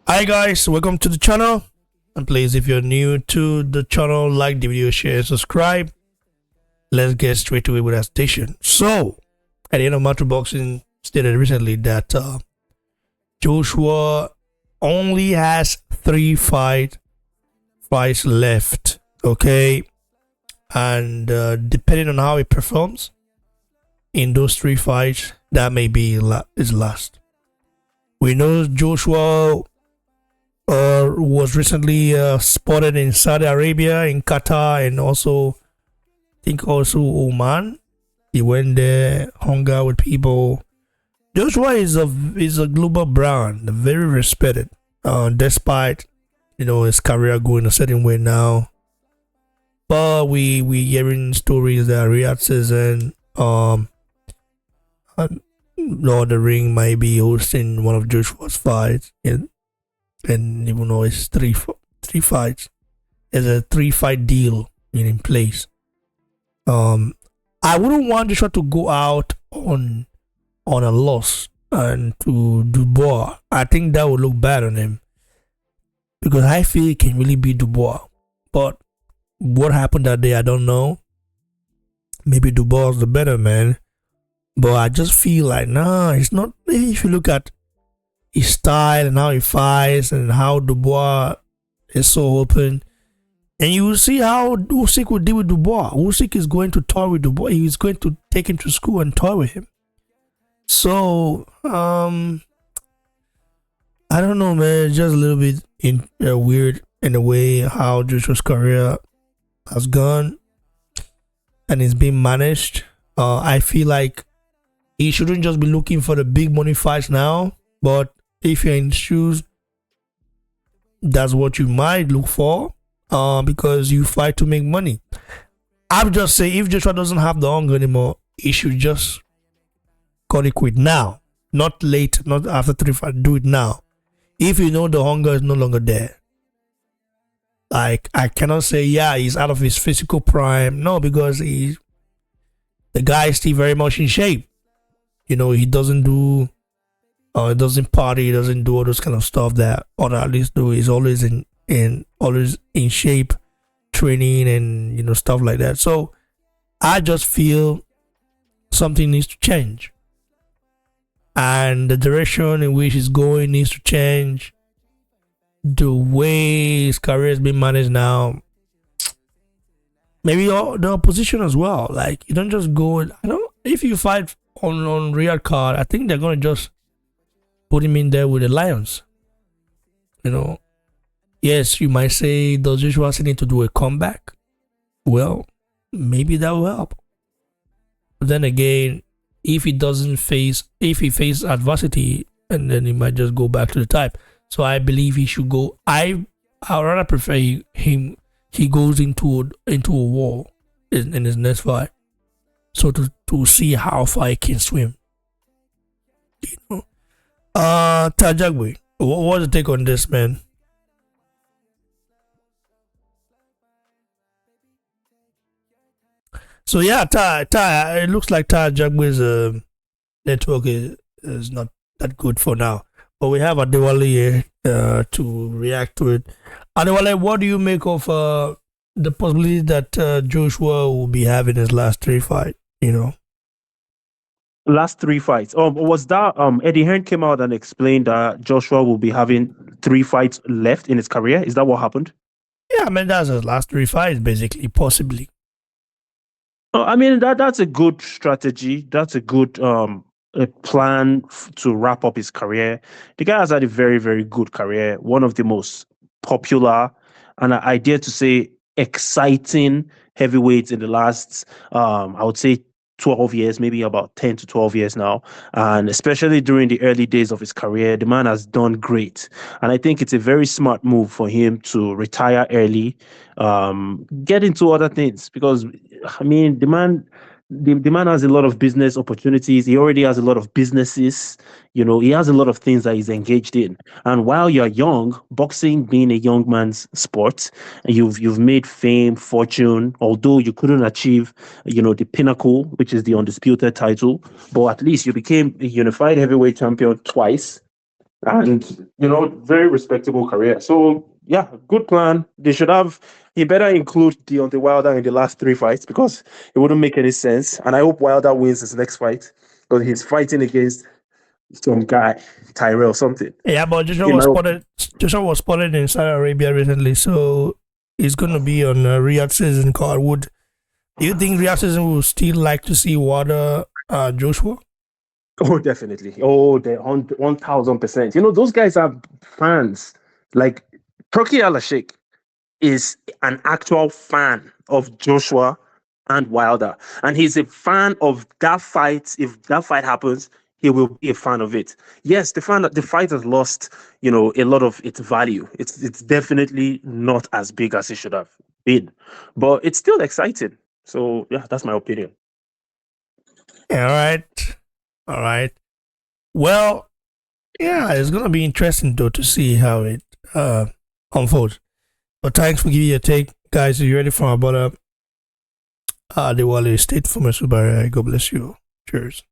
Hi guys, welcome to the channel. And please, if you're new to the channel, like the video, share, subscribe. Let's get straight to it with our station. So, at the end of Match Boxing stated recently that Joshua only has fights left. Okay, and depending on how he performs in those three fights, that may be his last. We know Joshua was recently spotted in Saudi Arabia, in Qatar, and also I think also Oman. He went there, hung out with people. Joshua is a global brand, very respected. Despite his career going a certain way now, but we hearing stories that Riyadh Season, Lord of the Ring might be hosting one of Joshua's fights, and even though it's three fights, there's a 3-fight deal in place. I wouldn't want Joshua to go out on a loss and to Dubois. I think that would look bad on him because I feel he can really beat Dubois. But what happened that day, I don't know. Maybe Dubois is the better man, but I just feel like it's not. If you look at his style and how he fights and how Dubois is so open, and you will see how Usyk will deal with Dubois. Usyk is going to toy with Dubois. He's going to take him to school and toy with him. So I don't know, man. It's just a little bit weird in a way how Joshua's career has gone and it's being managed. I feel like he shouldn't just be looking for the big money fights now, but if you're in shoes, that's what you might look for, because you fight to make money. I would just say if Joshua doesn't have the hunger anymore, he should just call it quit now, not late, not after 3 fights. Do it now. If you know the hunger is no longer there, like I cannot say he's out of his physical prime. No, because the guy is still very much in shape. He doesn't do. He doesn't party. He doesn't do all those kind of stuff that other athletes do. He's always always in shape, training and stuff like that. So I just feel something needs to change, and the direction in which he's going needs to change. The way his career is being managed now, maybe the opposition as well. Like you don't just go. I don't. If you fight on Riyadh card, I think they're gonna just put him in there with the Lions. Yes, you might say, does Joshua need to do a comeback? Well, maybe that will help. But then again, if he faces adversity, and then he might just go back to the type. So I believe he should go. I rather prefer he goes into a wall in his next fight. So to see how far he can swim. Tajagwe, what's the take on this, man? So yeah, it looks like Tajagwe's network is not that good for now. But we have Adewale here to react to it. Adewale, what do you make of the possibility that Joshua will be having his last 3 fights? Last 3 fights. Was that Eddie Hearn came out and explained that Joshua will be having 3 fights left in his career? Is that what happened? Yeah, I mean that's his last 3 fights, basically, possibly. I mean that's a good strategy. That's a good a plan to wrap up his career. The guy has had a very, very good career. One of the most popular and I dare to say exciting heavyweights in the last I would say 12 years, maybe about 10 to 12 years now. And especially during the early days of his career, the man has done great. And I think it's a very smart move for him to retire early, get into other things. Because, I mean, the man has a lot of business opportunities. He already has a lot of businesses. He has a lot of things that he's engaged in. And while you're young, boxing being a young man's sport, you've made fame, fortune, although you couldn't achieve, the pinnacle, which is the undisputed title, but at least you became a unified heavyweight champion twice. and very respectable career. So yeah, good plan. They should have. He better include Deontay Wilder in the last three fights because it wouldn't make any sense. And I hope Wilder wins his next fight because he's fighting against some guy, Tyrell something. Yeah, but Joshua In was my spotted. Joshua was spotted in Saudi Arabia recently, so he's going to be on Riyadh Season card. Do you think Riyadh Season will still like to see Wilder Joshua? Oh, definitely. Oh, they 1,000%. Those guys are fans. Like Turkey Al Sheikh is an actual fan of Joshua and Wilder, and he's a fan of that fight. If that fight happens, he will be a fan of it. Yes, the fight has lost, a lot of its value. It's definitely not as big as it should have been, but it's still exciting. So yeah, that's my opinion. Yeah, all right. Well, yeah, it's gonna be interesting though to see how it unfolds. But thanks for giving your take, guys. Are you ready for our brother? Adewale State from Subari? God bless you. Cheers.